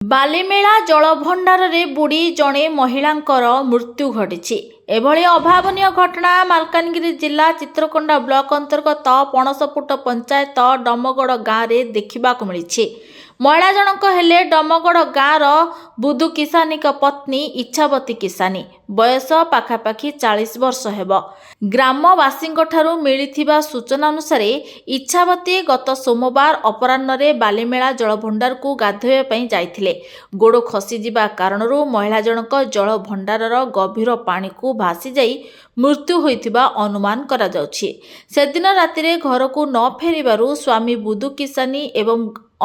ବାଲିମେଳା ଜଳଭଣ୍ଡାର ରେ ବୁଡ଼ି ଜଣେ ମହିଳାଙ୍କର ମୃତ୍ୟୁ ଘଟିଛି। ଏଭଳି ଅଭାବନୀୟ ଘଟଣା ମାଲକାନଗିରି ଜିଲ୍ଲା ଚିତ୍ରକୋଣ୍ଡା ବ୍ଲକ ଅନ୍ତର୍ଗତ ପଣସପୁଟ ପଞ୍ଚାୟତ ଡମଗଡ଼ ଗାଁରେ ଦେଖିବାକୁ ମିଳିଛି। ମହିଳା ଜଣକ ହେଲେ ଡମଗଡ଼ ଗାଁର ବୁଦୁ କିସାନୀଙ୍କ ପତ୍ନୀ ଇଚ୍ଛାବତୀ କିସାନୀ। ବୟସ ପାଖାପାଖି 40 ବର୍ଷ ହେବ। ଗ୍ରାମବାସୀଙ୍କଠାରୁ ମିଳିଥିବା ସୂଚନା ଅନୁସାରେ ଇଚ୍ଛାବତୀ ଗତ ସୋମବାର ଅପରାହ୍ନରେ ବାଲିମେଳା ଜଳଭଣ୍ଡାରକୁ ଗାଧୋଇବା ପାଇଁ ଯାଇଥିଲେ। ଗୋଡ଼ ଖସିଯିବା କାରଣରୁ ମହିଳା ଜଣକ ଜଳଭଣ୍ଡାରର ଗଭୀର ପାଣିକୁ ଭାସିଯାଇ ମୃତ୍ୟୁ ହୋଇଥିବା ଅନୁମାନ କରାଯାଉଛି। ସେଦିନ ରାତିରେ ଘରକୁ ନ ଫେରିବାରୁ ସ୍ୱାମୀ ବୁଦୁ କିସାନୀ ଏବଂ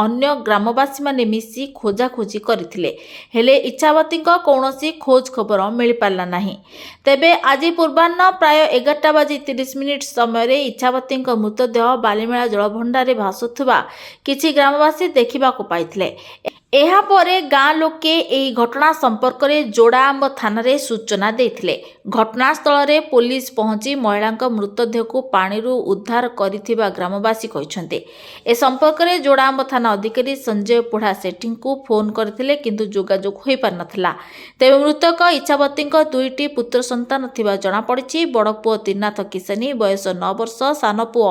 ଅନ୍ୟ ଗ୍ରାମବାସୀମାନେ ମିଶି ଖୋଜାଖୋଜି କରିଥିଲେ, ହେଲେ ଇଚ୍ଛାବତୀଙ୍କ କୌଣସି ଖୋଜ ଖବର ମିଳିପାରିଲା ନାହିଁ। ତେବେ ଆଜି ପୂର୍ବାହ୍ନ ପ୍ରାୟ 11:30 ସମୟରେ ଇଚ୍ଛାବତୀଙ୍କ ମୃତଦେହ ବାଲିମେଳା ଜଳଭଣ୍ଡାରରେ ଭାସୁଥିବା କିଛି ଗ୍ରାମବାସୀ ଦେଖିବାକୁ ପାଇଥିଲେ। ଏହାପରେ ଗାଁ ଲୋକେ ଏହି ଘଟଣା ସମ୍ପର୍କରେ ଯୋଡ଼ାଆମ୍ବ ଥାନାରେ ସୂଚନା ଦେଇଥିଲେ। ଘଟଣାସ୍ଥଳରେ ପୋଲିସ ପହଞ୍ଚି ମହିଳାଙ୍କ ମୃତଦେହକୁ ପାଣିରୁ ଉଦ୍ଧାର କରିଥିବା ଗ୍ରାମବାସୀ କହିଛନ୍ତି। ଏ ସମ୍ପର୍କରେ ଯୋଡ଼ାଆମ୍ବ ଥାନା ଅଧିକାରୀ ସଞ୍ଜୟ ପୁଢ଼ା ସେଠୀଙ୍କୁ ଫୋନ୍ କରିଥିଲେ, କିନ୍ତୁ ଯୋଗାଯୋଗ ହୋଇପାରିନଥିଲା। ତେବେ ମୃତକ ଇଚ୍ଛାବତୀଙ୍କ 2ଟି ପୁତ୍ର ସନ୍ତାନ ଥିବା ଜଣାପଡ଼ିଛି। ବଡ଼ ପୁଅ ତ୍ରିନାଥ କିସାନୀ ବୟସ 9 ବର୍ଷ, ସାନ ପୁଅ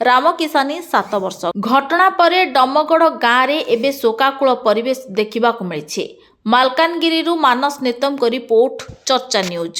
ରାମ କିସାନୀ 7 ବର୍ଷ। ଘଟଣା ପରେ ଡମଗଡ଼ ଗାଁରେ ଏବେ ଶୋକାକୁଳ ପରିବେଶ ଦେଖିବାକୁ ମିଳିଛି। ମାଲକାନଗିରିରୁ ମାନସ ନେତମଙ୍କ ରିପୋର୍ଟ, ଚର୍ଚ୍ଚା ନ୍ୟୁଜ୍।